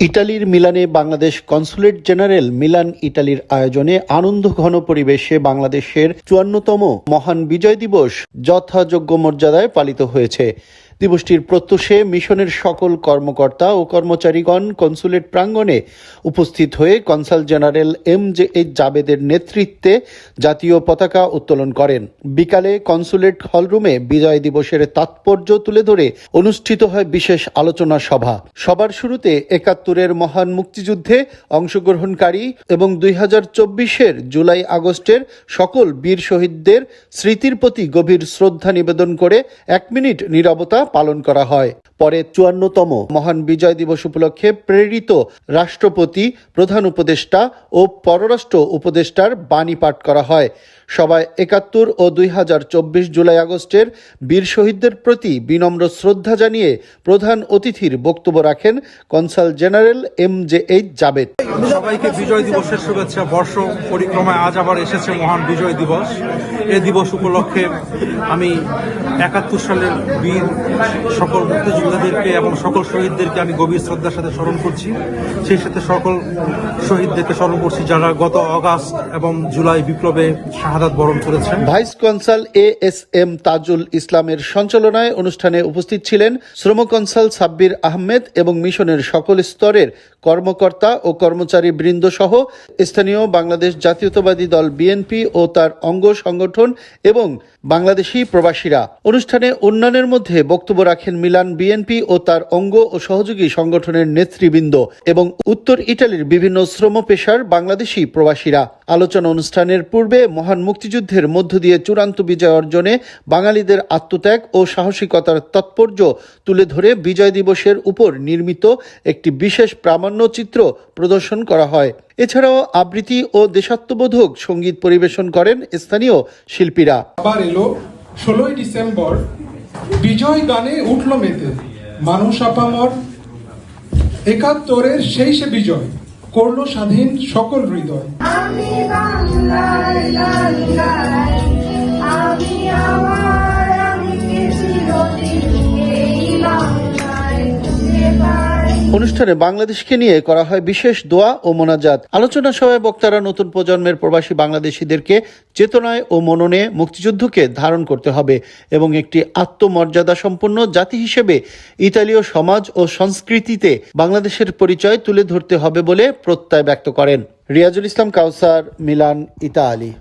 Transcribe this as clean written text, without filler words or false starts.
ইতালির মিলানে Bangladesh consulate general Milan ইতালির আয়োজনে আনন্দঘন পরিবেশে বাংলাদেশের ৫৪তম মহান বিজয় দিবস যথাযোগ্য মর্যাদায় পালিত হয়েছে। দিবসটির প্রত্যুষে মিশনের সকল কর্মকর্তা ও কর্মচারীগণ কনসুলেট প্রাঙ্গণে উপস্থিত হয়ে কনসাল জেনারেল MJH জাবেদের নেতৃত্বে জাতীয় পতাকা উত্তোলন করেন। বিকালে কনসুলেট হলরুমে বিজয় দিবসের তাৎপর্য তুলে ধরে অনুষ্ঠিত হয় বিশেষ আলোচনা সভা। সবার শুরুতে ৭১-এর মহান মুক্তিযুদ্ধে অংশগ্রহণকারী এবং ২০২৪-এর জুলাই আগস্টের সকল বীর শহীদদের স্মৃতির প্রতি গভীর শ্রদ্ধা নিবেদন করে ১ মিনিট নীরবতা পালন করা হয়। পরে ৫৪তম মহান বিজয় দিবস উপলক্ষে প্রেরিত রাষ্ট্রপতি, প্রধান উপদেষ্টা ও পররাষ্ট্র উপদেষ্টার বাণী পাঠ করা হয়। সবাই ৭১ ও ২০২৪ জুলাই আগস্টের বীর শহীদদের প্রতি বিনম্র শ্রদ্ধা জানিয়ে প্রধান অতিথির বক্তব্য রাখেন কনসাল জেনারেল MJH জাবেদ। সবাইকে বিজয় দিবসের শুভেচ্ছা। বর্ষ পরিক্রমায় আজ আবার এসেছে মহান বিজয় দিবস। এই দিবস উপলক্ষে আমি ৭১ সালের বীর সকল মুক্তিযোদ্ধাদেরকে এবং সকল শহীদদেরকে আমি গভীর শ্রদ্ধার সাথে স্মরণ করছি। সেই সাথে সকল শহীদদেরকে স্মরণ করছি যারা গত আগস্ট এবং জুলাই বিপ্লবে শাহাদাত বরণ করেছেন। ভাইস কনসাল ASM তাজুল ইসলামের সঞ্চালনায় অনুষ্ঠানে উপস্থিত ছিলেন শ্রম কনসাল সাব্বির আহমেদ এবং মিশনের সকল স্তরের কর্মকর্তা ও কর্মচারী বৃন্দ সহ স্থানীয় বাংলাদেশ জাতীয়তাবাদী দল BNP ও তার অঙ্গ সংগঠন এবং বাংলাদেশি প্রবাসীরা। অনুষ্ঠানে অন্যান্যের মধ্যে বক্তব্য রাখেন মিলান BNP ও তার অঙ্গ ও সহযোগী সংগঠনের নেতৃবৃন্দ এবং উত্তর ইটালির বিভিন্ন শ্রম পেশার বাংলাদেশি প্রবাসীরা। আলোচনা অনুষ্ঠানের পূর্বে মহান মুক্তিযুদ্ধের মধ্য দিয়ে চূড়ান্ত বিজয় অর্জনে বাঙালিদের আত্মত্যাগ ও সাহসিকতার তাৎপর্য তুলে ধরে বিজয় দিবসের উপর নির্মিত একটি বিশেষ প্রামাণ্যচিত্র প্রদর্শন করা হয়। এছাড়াও আবৃত্তি ও দেশাত্মবোধক সঙ্গীত পরিবেশন করেন স্থানীয় শিল্পীরা। আবার এলো ১৬ই ডিসেম্বর, বিজয় গানে উঠল মেতে, মানুষ আপামর ৭১-এর সেই সে বিজয় করলো স্বাধীন সকল হৃদয়। অনুষ্ঠানে বাংলাদেশকে নিয়ে করা হয় বিশেষ দোয়া ও মোনাজাত। আলোচনা সভায় বক্তারা নতুন প্রজন্মের প্রবাসী বাংলাদেশিদেরকে চেতনায় ও মননে মুক্তিযুদ্ধকে ধারণ করতে হবে এবং একটি আত্মমর্যাদা সম্পন্ন জাতি হিসেবে ইতালীয় সমাজ ও সংস্কৃতিতে বাংলাদেশের পরিচয় তুলে ধরতে হবে বলে প্রত্যয় ব্যক্ত করেন। রিয়াজুল ইসলাম কাউসার, মিলান, ইতালি।